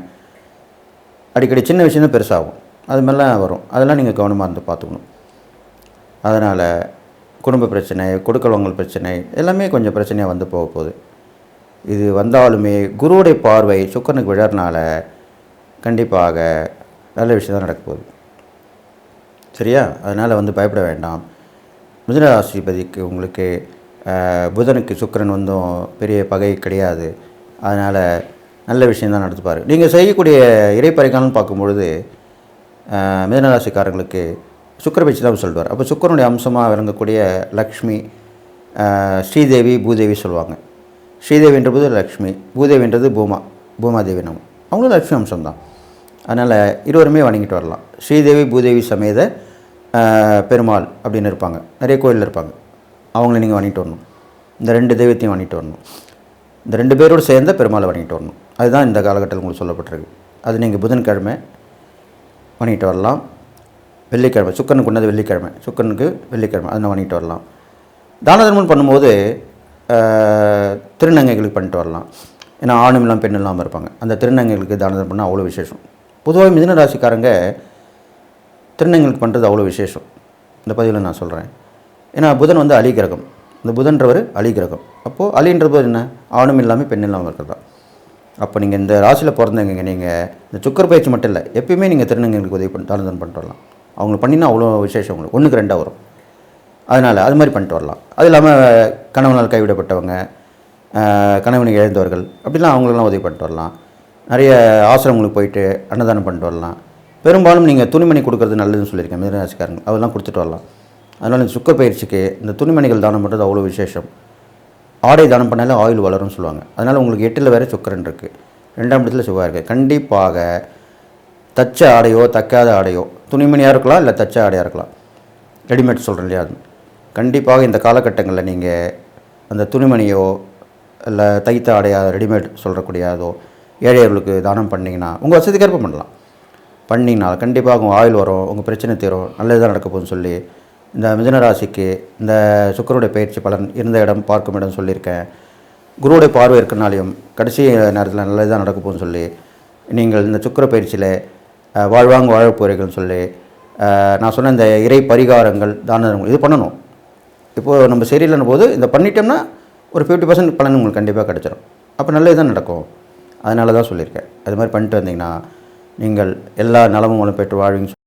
அடிக்கடி சின்ன விஷயம் தான் பெருசாகும். அது மாதிரிலாம் வரும். அதெல்லாம் நீங்கள் கவனமாக இருந்து பார்த்துக்கணும். அதனால் குடும்ப பிரச்சனை, கொடுக்கல் வாங்கல் பிரச்சனை எல்லாமே கொஞ்சம் பிரச்சனையாக வந்து போக போகுது. இது வந்தாலுமே குருவுடைய பார்வை சுக்கிரனுக்கு விழறனால கண்டிப்பாக நல்ல விஷயம் தான் நடக்க போகுது. சரியா? அதனால் வந்து பயப்பட வேண்டாம். மிதுனராசிபதிக்கு உங்களுக்கு புதனுக்கு சுக்கிரன் வந்தும் பெரிய பகை கிடையாது. அதனால் நல்ல விஷயந்தான் நடத்துப்பார். நீங்கள் செய்யக்கூடிய இறைப்பறைக்காலன்னு பார்க்கும்பொழுது மிதுனராசிக்காரங்களுக்கு சுக்கிர பயிற்சி தான் சொல்லுவார். அப்போ சுக்கிரனுடைய அம்சமாக விளங்கக்கூடிய லக்ஷ்மி, ஸ்ரீதேவி, பூதேவி சொல்லுவாங்க. ஸ்ரீதேவின்றது லக்ஷ்மி, பூதேவின்றது பூமாதேவி நம்ம. அவங்களும் லக்ஷ்மி அம்சம் தான். அதனால் இருவருமே வணங்கிட்டு வரலாம். ஸ்ரீதேவி பூதேவி சமேத பெருமாள் அப்படின்னு இருப்பாங்க. நிறைய கோயிலில் இருப்பாங்க. அவங்கள நீங்கள் வணங்கிட்டு வரணும். இந்த 2 தெய்வத்தையும் வணங்கிட்டு வரணும். இந்த 2 பேரோடு சேர்ந்த பெருமாளை வணங்கிட்டு வரணும். அதுதான் இந்த காலகட்டத்தில் உங்களுக்கு சொல்லப்பட்டிருக்கு. அது நீங்கள் புதன்கிழமை வணங்கிட்டு வரலாம். வெள்ளிக்கிழமை சுக்கிரனுக்கு உன்னது வெள்ளிக்கிழமை, சுக்கிரனுக்கு வெள்ளிக்கிழமை அதை நான் வணங்கிட்டு வரலாம். தான தர்மம் பண்ணும்போது திருநங்கைகளுக்கு பண்ணிட்டு வரலாம். ஏன்னா ஆணும் இல்லாமல் பெண் இல்லாமல் இருப்பாங்க. அந்த திருநங்கைகளுக்கு தான தர்மம் பண்ணால் அவ்வளோ விசேஷம். பொதுவாக மிதுன ராசிக்காரங்க திருநங்கைகளுக்கு பண்ணுறது அவ்வளோ விசேஷம். இந்த பதிவில் நான் சொல்கிறேன். ஏன்னா புதன் வந்து அலி கிரகம். இந்த புதன்றவர் அலி கிரகம். அப்போது அலின்றது என்ன? ஆணும் இல்லாமல் பெண் இல்லாமல் இருக்கிறதா. அப்போ நீங்கள் இந்த ராசியில் பிறந்தவங்க நீங்கள் இந்த சுக்கர பயிற்சி மட்டும் இல்லை, எப்பயுமே நீங்கள் திருநங்கைகளுக்கு உதவி தான தர்மம் பண்ணிட்டு வரலாம். அவங்களுக்கு பண்ணினா அவ்வளோ விசேஷம். உங்களுக்கு 1க்கு 2 வரும். அதனால் அது மாதிரி பண்ணிட்டு வரலாம். அது இல்லாமல் கணவனால் கைவிடப்பட்டவங்க, கணவனை இழந்தவர்கள் அப்படிலாம் அவங்களெல்லாம் உதவி பண்ணிட்டு வரலாம். நிறைய ஆசிரமங்களுக்கு போயிட்டு அன்னதானம் பண்ணிட்டு வரலாம். பெரும்பாலும் நீங்கள் துணிமணி கொடுக்குறது நல்லதுன்னு சொல்லியிருக்கேன் மிதுனராசிக்காரங்க. அதெல்லாம் கொடுத்துட்டு வரலாம். அதனால் இந்த சுக்கர பயிற்சிக்கு இந்த துணிமணிகள் தானம் பண்ணுறது அவ்வளோ விசேஷம். ஆடை தானம் பண்ணாலே ஆயுள் வளரும்னு சொல்லுவாங்க. அதனால் உங்களுக்கு 8ல் வேறு சுக்கிரன் இருக்குது, 2ஆம் இடத்துல செவ்வாய் இருக்குது. கண்டிப்பாக தச்ச ஆடையோ தைக்காத ஆடையோ, துணிமணியாக இருக்கலாம் இல்லை தச்ச ஆடையாக இருக்கலாம், ரெடிமேட் சொல்கிறேன் இல்லையா, கண்டிப்பாக இந்த காலகட்டங்களில் நீங்கள் அந்த துணிமணியோ இல்லை தைத்த ஆடையாக ரெடிமேட் சொல்கிறக்கூடியதோ ஏழையர்களுக்கு தானம் பண்ணிங்கன்னா உங்கள் வசதிக்கேற்ப பண்ணலாம். பண்ணிங்கன்னா கண்டிப்பாக உங்கள் ஆயுள் வரும், உங்கள் பிரச்சனை தீரும், நல்லதுதான் நடக்க போகுதுன்னு சொல்லி இந்த மிதுன ராசிக்கு இந்த சுக்கிரனுடைய பயிற்சி பலன் இருந்த இடம் பார்க்கும் இடம் சொல்லியிருக்கேன். குருவுடைய பார்வை இருக்கிறனாலையும் கடைசி நேரத்தில் நல்லதுதான் நடக்க போகுதுன்னு சொல்லி நீங்கள் இந்த சுக்கிர பயிற்சியில் வாழ்வாங்க வாழப்போறீர்கள்னு சொல்லி நான் சொன்ன இந்த இறை பரிகாரங்கள் தானங்கள் இது பண்ணணும். இப்போது நம்ம சரியில்லைன்னு போது இந்த பண்ணிட்டோம்னா ஒரு 50% பலன் உங்களுக்கு கண்டிப்பாக கிடச்சிடும். அப்போ நல்லது தான் நடக்கும். அதனால தான் சொல்லியிருக்கேன். அது மாதிரி பண்ணிட்டு வந்தீங்கன்னா நீங்கள் எல்லா நலமும் வளம் பெற்று வாழ்வீங்க.